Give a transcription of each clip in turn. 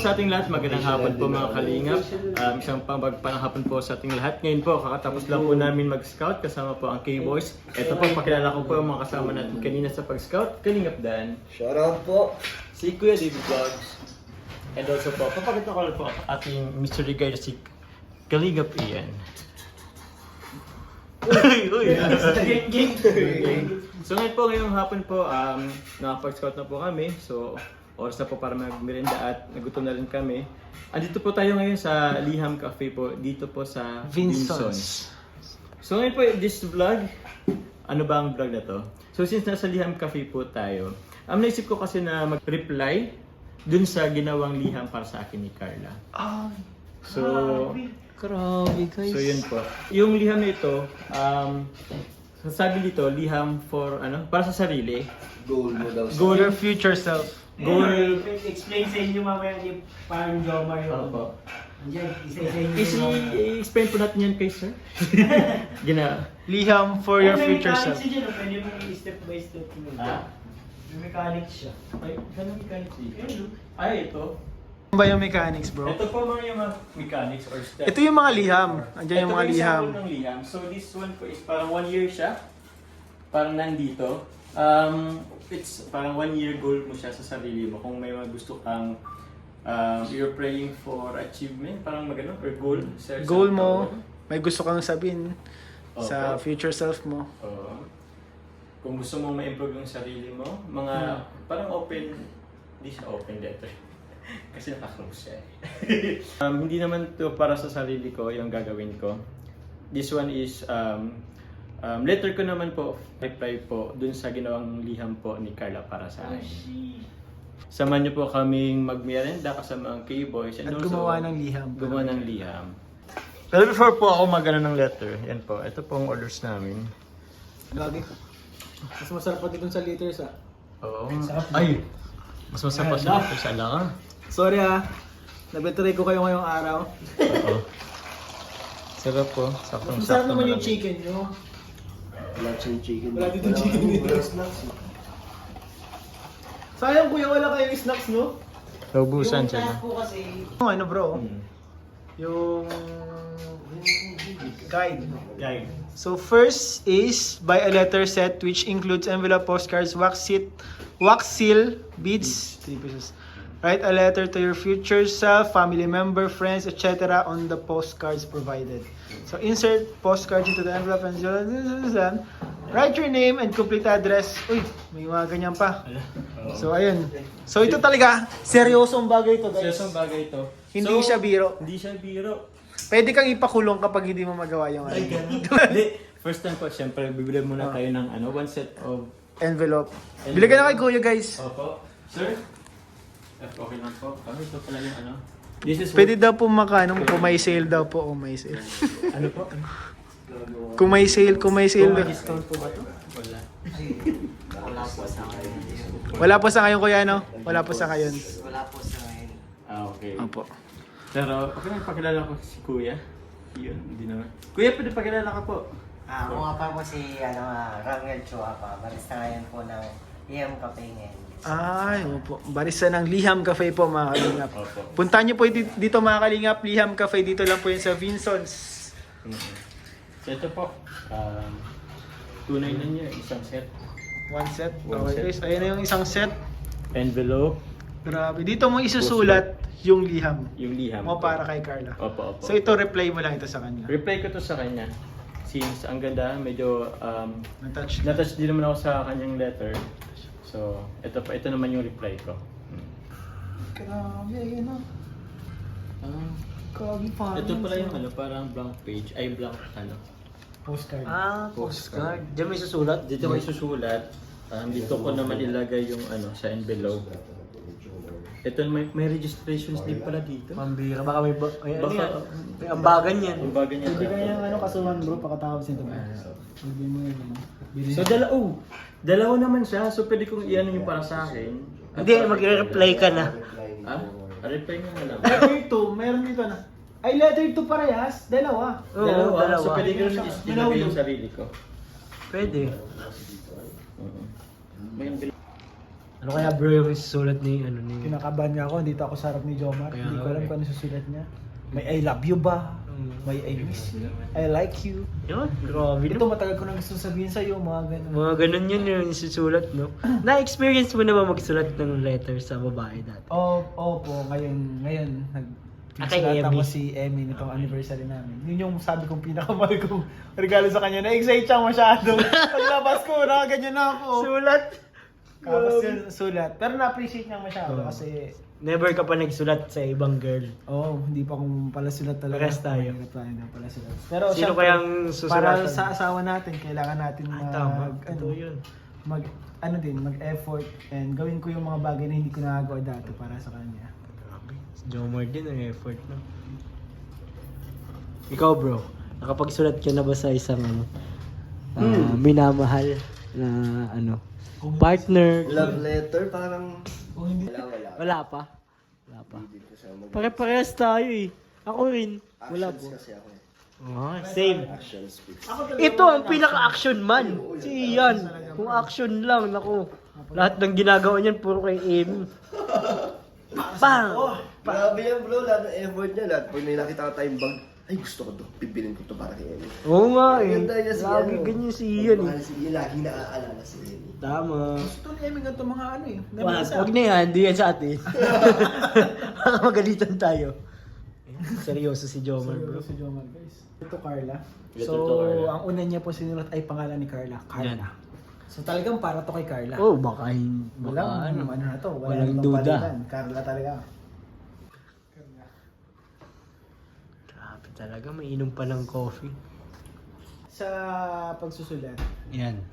sa ating lahat, magandang hapon po mga kalingap. Isang pamagpanang hapon po sa ating lahat. Ngayon po, kakatapos lang po namin mag-scout kasama po ang K-Boys. Ito po, pakilala ko po yung mga kasama natin kanina sa pag-scout. Kalingap Dan. Shoutout po. Si Kuya David Vlogs. And also po, papakita ko lang po ang ating mystery guide si Kalingap Ian. Uy! So ngayon po, ngayong hapon po, nakapag-scout na po kami. So, oras na po para magmerenda at nagutom na rin kami. Andito po tayo ngayon sa Liham Cafe po, dito po sa Vinsons. So ngayon po, this vlog, ano ba ang vlog na to? So since nasa Liham Cafe po tayo, naisip ko kasi na mag-reply dun sa ginawang liham para sa akin ni Carla. Ay, So, grabe guys. so yun po. Yung liham na ito, sabi dito, liham for ano, para sa sarili. Goal mo daw. Goal, Your future self. goal, Explain sa inyo mamaya ni parang Jomar yun. Opo. Andiyan, isa-isa inyo. I-explain po natin yan kay sir. Gina. Liham for your May future mechanics self. siya dyan, pwede mo step by step yun. Ah? May mechanics siya. Ay, ganun mechanics dito. Ay, ito. Ano ba yung mechanics, bro? Ito po mga yung mga mechanics or steps. Ito yung mga liham. Andiyan yung mga Ito liham. example ng liham. So this one po is parang 1 year siya. Parang nandito. It's parang 1 year goal mo siya sa sarili mo. Kung may mga gusto kang you're praying for achievement, parang magano or goal. Goal mo, may gusto kang sabihin sa Opo. future self mo. Oo. Kung gusto mong ma-improve yung sarili mo, mga parang open, hindi siya open letter. Kasi naka-close siya eh. Hindi naman to para sa sarili ko yung gagawin ko. This one is letter ko naman po, reply po dun sa ginawang liham po ni Carla para sa akin. Samahan niyo po kaming magmerenda kasama ang K-Boys and At also gumawa ng liham. gumawa ng liham. Pero before po ako magano ng letter, yan po, ito po ang orders namin. Lagi. Mas masarap pa dito sa liters ah. Oo. Ay! Mas masarap pa siya dito sa alaka. Sorry ah. Nabetray ko kayo ngayong araw. Oo. Sarap po. Saktong Masarap naman yung chicken nyo. Wala siyang chicken. Wala dito chicken dito. Sayang kuya, wala kayong snacks no? Naubusan siya. task ko kasi, Yung ano, bro? Hmm. Yung guide. Guys. So first is buy a letter set which includes envelope, postcards, wax seal, beads, 3 pieces. Write a letter to your future self, family member, friends, etc. on the postcards provided. So insert postcards into the envelope and write your name and complete address. Uy, may mga ganyan pa. So ayun. So ito talaga, seryosong bagay to guys. Seryosong bagay ito. Hindi siya biro. Hindi siya biro. Pwede kang ipakulong kapag hindi mo magawa yung Ay, ano. ganun. Hindi. First time po, syempre, bibili muna tayo ng ano, one set of... Envelope. Bili ka na kay Kuya guys. Opo. Sir? Okay lang po. Ito pala yung ano. This is Pwede daw po makano kung may sale daw po, kung may sale. Ano po? Kung may sale Kung daw. may discount po ba ito? Wala. wala po sa ngayon. Wala po sa ngayon Kuya no? Wala po sa ngayon. Wala po sa ngayon. Okay. Opo. Pero, okay lang, pakilala ko si Kuya. Yun, hindi naman. Kuya, pwede pakilala ka po. Ako nga pa po si Rangel Chua pa. Barista ngayon po ng EM Cafe ngayon. Ay, opo. Barista ng Liham Cafe po mga kalingap. Opo. Puntahan niyo po dito mga kalingap, Liham Cafe. Dito lang po yun sa Vinsons. So ito po, tunay na niya, isang set. One set. One Okay set. guys, ayan na yung isang set. Envelope, Grabe. Dito mo isusulat yung liham yung liham. mo para kay Carla. Opo, opo. So ito, reply mo lang ito sa kanya. Reply ko to sa kanya. Since ang ganda, medyo Na-touch. na-touch din naman ako sa kanyang letter. So, ito naman yung reply ko. Grabe, ayan na. Grabe pa. Ito pala yung ano, parang blank page, ay blank ano. Postcard. Postcard. Diyan may susulat? Dito may susulat. Dito ko naman ilagay yung ano sa envelope. Ito may registrations din pala dito. Pambira, baka may Baka may ambagan yan. yung bagay niya. Hindi kaya ano kasuhan bro, pakatapos nito bro. Sabi mo yun ano. So dalawa naman siya. So pwede kong iyan yung para sa akin. Hindi, magre-reply ka na. Ah? Reply nga lang. Letter 2, meron dito na. Ay, letter 2 parehas, dalawa. Oo, Dalawa. So dalawa. pwede ko rin ilagay yung sarili ko. Pwede. May envelope. Ano kaya bro yung susulat ni ano ni? Kinakabahan nga ako, dito ako sa harap ni Jomar. Kaya Hindi ko nga alam eh. kung ano susulat niya. May I love you ba? May I miss you? I like you? Yun, grabe Ito no. matagal ko nang gusto sabihin sa'yo, mga ganun. Mga ganun yun yung susulat, no? Na-experience mo na ba magsulat ng letter sa babae dati? Opo, ngayon, Kay nagsulat ako Emmy. si Emmy nitong anniversary namin. Yun yung sabi kong pinakamahal kong regalo sa kanya. Na-excite siya masyado. Paglabas ko, ganyan na ako. Sulat? Tapos yun, sulat. Pero na-appreciate niya masyado Oo. kasi Never ka pa nagsulat sa ibang girl. hindi pa akong pala sulat talaga. Parehas tayo. Mahirap tayo na pala sulat. Pero Sino syempre, kayang susulatan? para sa asawa natin, kailangan natin Tama, totoo yun. mag-effort and gawin ko yung mga bagay na hindi ko nagagawa dati para sa kanya. Grabe. Si Jomar din ang effort, no? Ikaw bro, nakapagsulat ka na ba sa isang minamahal na partner? Love letter, parang... Kung hindi, Wala. Wala pa? Wala pa. Hindi ko siya mag- Pare-parehas tayo eh. Ako rin. Wala Actions po. kasi ako eh. Same. Action speaks. Ito ang pinaka-action man. Si Ian. Kung action lang, naku. Lahat ng ginagawa niyan, puro kay Amy. Bang! Grabe yan bro, lahat ng effort niya. Lahat pag may nakita ka tayong bag, ay gusto ko to, pipirin ko to para kay Emmy. Oo nga eh. Maganda niya si Lagi ano. ganyan si Ian eh. Mahal si Ian, laging naaalala si Emmy. Tama. gusto ni Emmy ganito mga ano eh. Wag na yan, hindi yan sa atin. Baka magalitan tayo. Seryoso si Jomar bro. Si Jomar guys. Ito Carla. Ito So, Carla. ang una niya po sinulat ay pangalan ni Carla. Carla. So talagang para to kay Carla. Oh, baka Walang ano na to, walang namang duda. palitan. Carla talaga. Grabe talaga, mainom pa ng coffee. Sa pagsusulat, Yan.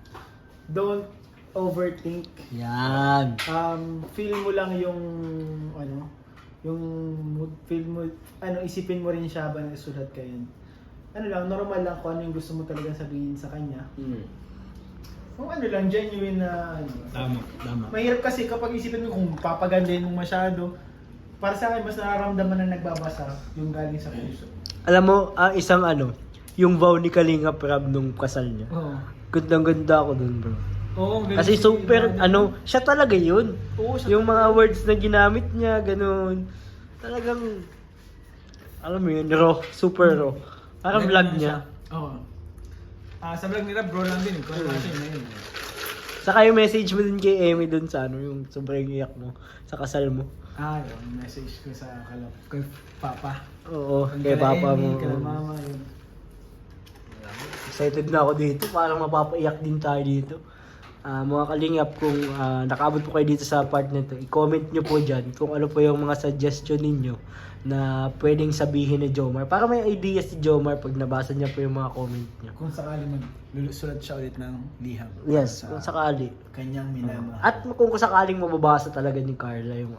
don't overthink. Yan. Feel mo lang yung feel mo, isipin mo rin siya ba na isulat ka yun. Ano lang, normal lang kung ano yung gusto mo talagang sabihin sa kanya. Kung ano lang, genuine na Tama. Mahirap kasi kapag isipin mo kung papagandahin mo masyado, para sa akin mas nararamdaman na nagbabasa yung galing sa puso. Alam mo, isang yung vow ni Kalinga Prab nung kasal niya. Oo. Gandang-ganda ako dun bro. Oo, ganun Kasi si- super, siya talaga yun. Oo, siya Yung mga words na ginamit niya, ganun. Talagang, alam mo yun, raw, super raw. Parang vlog niya. Oo. Sa vlog nila, bro lang din. Kung ano kasi yun. Saka yung message mo din kay Emmy dun sa yung sobrang iyak mo, sa kasal mo. Yung message ko sa kay Papa. Oo, Kay kay papa Emmy, mo. kay Mama, yun. Excited na ako dito, parang mapapaiyak din tayo dito. Mga kalingap, kung nakaabot po kayo dito sa part na ito, i-comment nyo po dyan kung ano po yung mga suggestion ninyo na pwedeng sabihin ni Jomar. Para may idea si Jomar pag nabasa niya po yung mga comment niya. Kung sakali magsulat siya ulit ng liham. Yes, Sa kung sakali. kanyang minamahal. At kung sakaling mababasa talaga ni Carla yung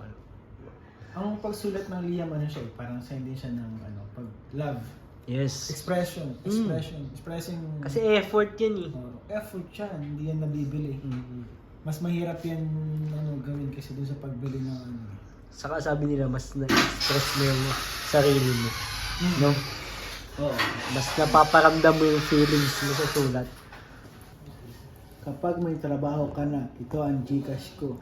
Ang pagsulat ng liham, siya, parang sign din siya ng pag love. Yes. Expression. Expressing. Kasi effort yan eh. Effort siya, hindi yan nabibili. Mas mahirap yan gawin kasi doon sa pagbili ng Saka sabi nila, mas na-express mo yung sarili mo. No? Oo. Mas napaparamdam mo yung feelings mo sa sulat. Kapag may trabaho ka na, ito ang Gcash ko.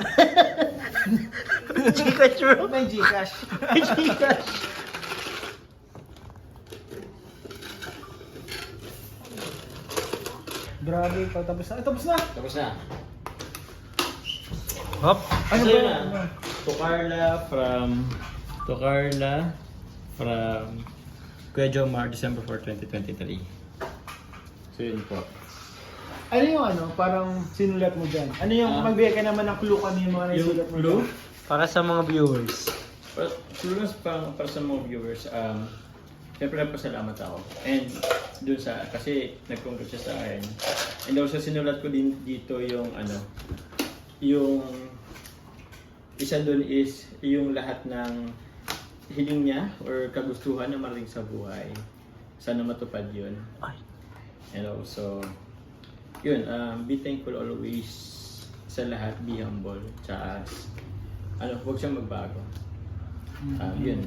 Gcash bro. May Gcash. Gcash. Grabe, tapos na. Tapos na! Tapos na. Hop. Ano Kasi ba? na, to Carla from Kuya Jomar, December 4, 2023. So yun po. Ano yung parang sinulat mo dyan? Ano yung magbigay ka naman ng clue kung ano yung mga nasulat mo clue? dyan? Para sa mga viewers. Siguro para sa mga viewers, siyempre nagpasalamat ako. And dun kasi nag-congrats siya sa akin. And also sinulat ko din dito yung yung isa dun is yung lahat ng hiling niya or kagustuhan na marating sa buhay. Sana matupad yun. Ay. And also, yun, be thankful always sa lahat, be humble, tsaka huwag siyang magbago. Yun.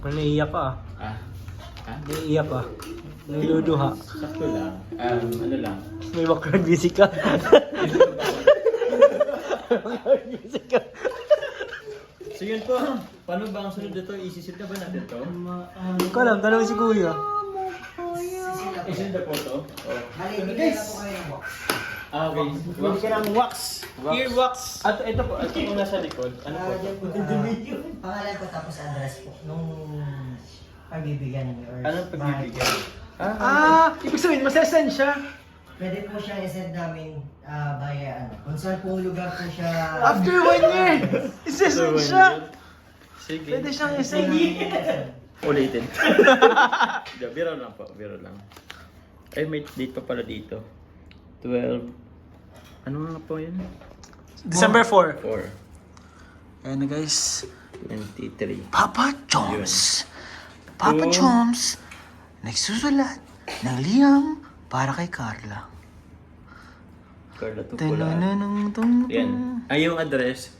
Naiiyak ka Naiiyak ka. Niluluha. Sakto lang. Ano lang. May background music ka. So yun po, paano ba ang sunod dito? Isisil na ba natin to? Hindi ko alam, tanong si Kuya. Isil na po to? Oh. Bali, bigyan na po kayo ng box. Ah, okay. Bili ka ng wax. Ear wax. At ito po, ito po nasa likod. Ano po ito? Pangalan ko tapos address po. Nung pagbibigyan niyo. or Anong pagbibigyan? Ibig sabihin, masasend siya. Pwede po siya i-send namin via ano. Kung saan pong lugar po siya. After 1 year, isasend siya. Sige. Pwede siyang isend. Ulitin. Biro lang po, biro lang. Ay, may date pa pala dito. 12. Ano nga po yun? December 4. 4. Ayan na guys. 23. Papa Choms. Papa Oh. Choms. Nagsusulat ng liham para kay Carla. Carla Tupula. Tanananang Yan. Ay, yung address.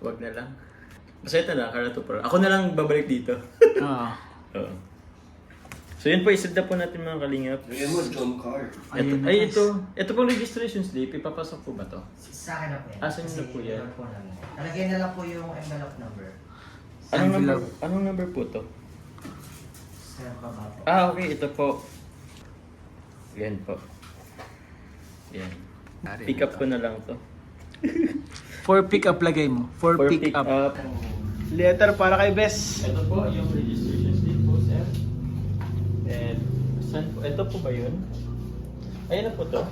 Wag na lang. Basta ito na, Carla Tupula. Ako na lang babalik dito. Ah. Oo. So yun po, isid na po natin mga kalingap. Lagyan mo, John Carr. Ayun na, Ay, guys. ito pong registration slip, ipapasok po ba to? Sa akin na po yan. Asan na po yan? Kasi po namin. Talagyan na lang po yung envelope number. Anong number po to? Sa baba po. Okay, ito po. Yan po. Yan. Pick up ko na lang to. For pick up lagay mo. For pick up. Letter para kay Bes. Ito po yung registration slip po, sir. And, saan po? Ito po ba yun? Ayan na po to.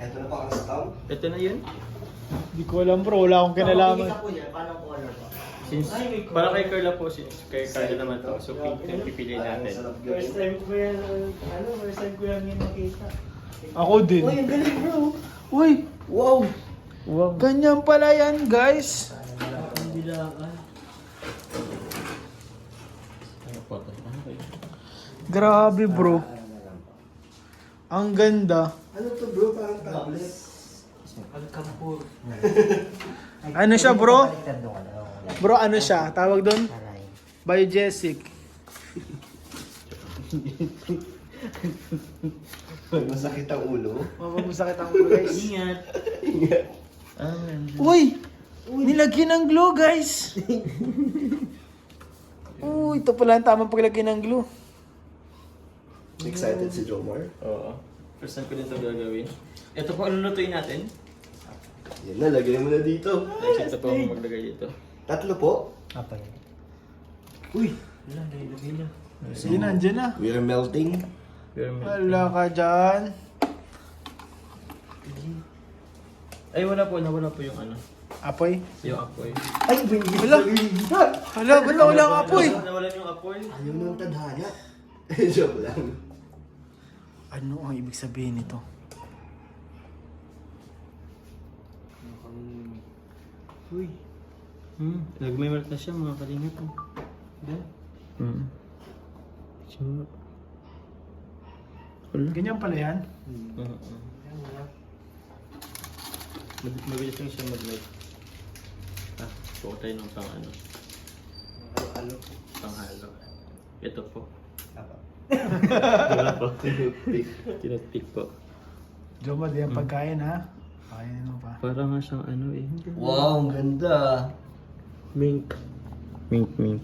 Ito na pa ang stamp. Ito na yun. Hindi ko alam bro, wala akong kinalaman. Pili ka po yan. Paano color po? Since, para kay Carla po, kay Carla naman to. So, pink yung pipili natin. First time ko yan nakita. Ako din. Uy, ang galing bro. Uy, Wow! ganyan pala yan guys. Ano po to? Ano ba yun? Grabe bro. Ang ganda. Ano to bro? Parang tablet. Ano siya bro? Baliktad nung ano. Bro, ano siya? Tawag doon? Aray. Biogesic. Masakit ang ulo. Masakit ang ulo guys. Ingat! Uy! Nilagyan ng glue guys. Uy, ito pala ang tamang paglagyan ng glue. Excited si Jomar. Oo. First time ko din ito gagawin. Ito po, ano lutuin natin? Yan na, lagyan mo na dito. Next, ito po ang maglagay dito. 3 po. Apa yun? Sige na, andyan na. We're melting. Wala ka dyan. Ay, wala po. Nawala po yung ano. Apoy. Yung apoy. Ay, hindi Wala. Hala, ba't nawala ang apoy? Nawala yung apoy. Ayaw mo ng tadhana. Joke lang. Ano ang ibig sabihin nito? Uy. Nagme-melt na siya mga kalingap. Sure. Wala. Ganyan pala yan? Mabilis lang siya mag-melt. Buo tayo ng pang ano. Panghalo. Ito po. Wala po. Tinutpick po. Joma, di ang pagkain ha? Pakainin mo pa. Para nga siyang ano eh. Wow, ang ganda. Mink. Mink.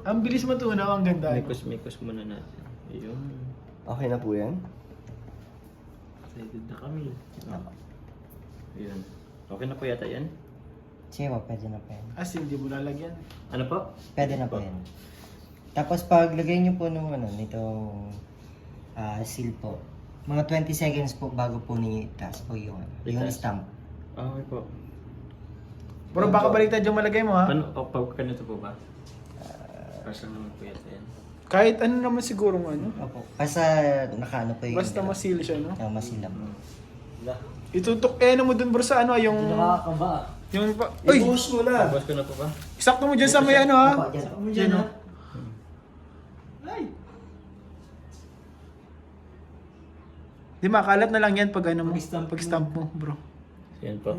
Ang bilis matunaw, ang ganda. Mikos muna natin. Ayun. Okay na po yan? Excited na kami. Ayun. Okay na po yata yan? Sige po, pwede na po yan. As hindi mo lalagyan. Ano po? Pwede na po yan. Tapos pag lagay niyo po nung ano, nitong seal po, mga 20 seconds po bago po ni itaas po yung, yung Itaas? stamp. Okay po. Bro, baka baliktad yung malagay mo ha? Paano? O, ganito po ba? Parcel naman po yata yan. Kahit ano naman sigurong ano. Opo. Basta nakaano po yung... Basta masil siya, no? Masila po. Itutok ano mo dun bro sa ano, yung... Yung pa... Uy! I-push mo na. Tapos ko na po ba? Isakto mo dyan sa may ano ha? Opo, dyan po. Dyan no? Di makalat na lang yan pag ano mo, pag stamp mo bro. Yan po.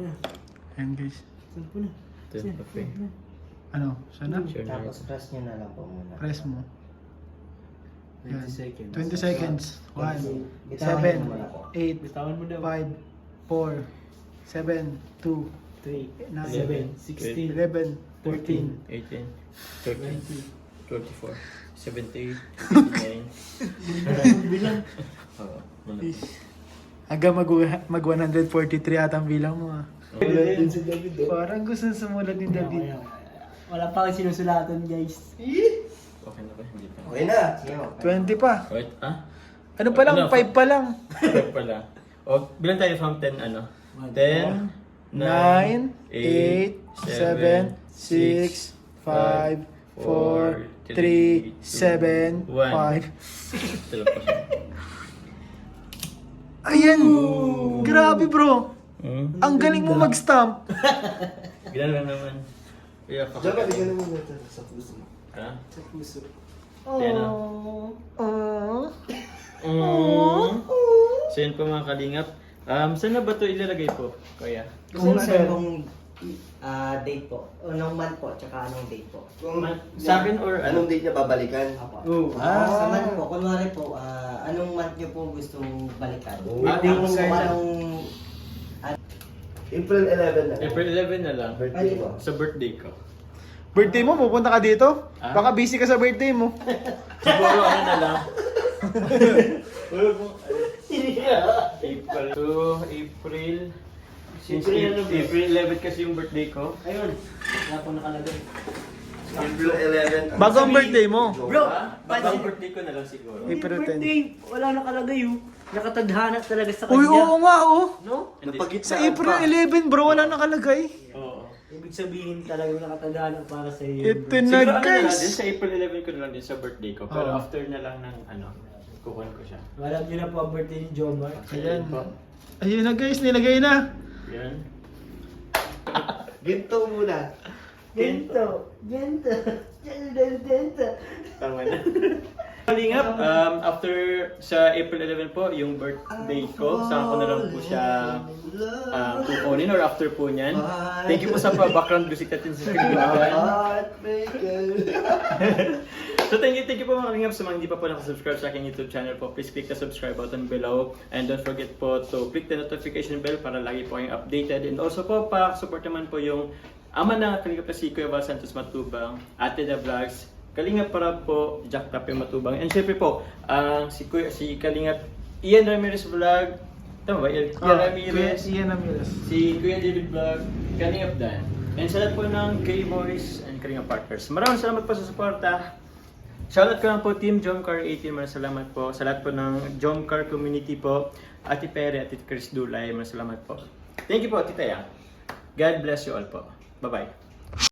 Ayan guys. Ito yung cafe. Ano? Sana? Sure na. Tapos press nyo na lang po muna. Press mo. 20 seconds. 20 seconds. 1, Bitawan 7, mo muna po. 8, Bitawan mo daw. 5, 4, 7, 2, 3, 11, 7, 16, 11, 14, 18, 20, 24, 78, 89. bilang. Oo, wala. Hanggang mag 143 ata ang bilang mo ah. Wala din si David. Parang gusto sumulat ni David. Wala pa akong sinusulatan, guys. Okay na ba? Hindi pa. Okay na. Sige, okay. 20 pa. Wait, Ano pa lang? Ano? 5 pa lang. Wait pala. O, bilang tayo from 10, 10, 9, 8, 7, 6, 5, 4, 3, 7, 5. Tulog pa siya. Ayan! Grabe bro! Hmm? Ang galing mo mag-stamp! Ganun lang naman. Kaya Diyan ka, bigyan mo natin sa puso mo. Ha? Sa puso. Yan o. So yun po mga kalingap. Saan na ba ito ilalagay po, Kuya? Kung saan pong date po? Anong month po, tsaka anong date po? Sa akin or Anong date niya babalikan? Apo. Sa month po, kunwari po, anong month niyo po gustong balikan? Yung Anong April 11 na. April 11 na lang. Birthday mo. Sa birthday ko. Birthday mo, pupunta ka dito? Ah? Baka busy ka sa birthday mo. Siguro ano na lang. April. So, April. Since April 11 kasi yung birthday ko. Ayun. Wala po nakalagay. April 11. Bago ang birthday mo. Bro, Ang birthday ko na lang siguro. April 10. birthday, wala nakalagay yun. Nakatadhana talaga sa Uy, kanya. oo nga oh. No? Hindi. Sa April 11 bro, wala nakalagay. Oo. Ibig sabihin talagang nakatadhana para sa iyo. Ito Siguro na ano na lang din, guys. sa April 11 ko na lang din sa birthday ko. Pero Oo. after na lang ng kukuhan ko siya. Alam niyo na po ang birthday ni John Mark. Ayan po. Ayun na guys, nilagay na. Yan. Ginto muna. Gento. Tama na. Kalingap, after sa April 11 po, yung birthday ko, saan ko na lang po siya kukunin or after po niyan. Thank you po sa background music natin sa Kalingap. Heartbreaker. So thank you po mga Kalingap sa mga hindi pa po nakasubscribe sa aking YouTube channel po. Please click the subscribe button below and don't forget po to click the notification bell para lagi po kayong updated. And also po, pa-support naman po yung ama na Kalingap na si Kuya Val Santos Matubang, Ate The Vlogs, Kalingap para po, Jack Tapio Matubang. And syempre po, si Kalingap Ian Ramirez Vlog, tama ba? Ian Ramirez, Ian Ramirez. si Kuya David Vlog, Kalingap Dan. And sa lahat po ng K-Boys and Kalingap Partners. Maraming salamat po sa suporta. Shoutout ko lang po Team Jomcar 18, maraming salamat po. Sa lahat po ng Jomcar community po, Ate Pere, Ate Chris Dulay, maraming salamat po. Thank you po, Tita Yang. God bless you all po. Bye-bye.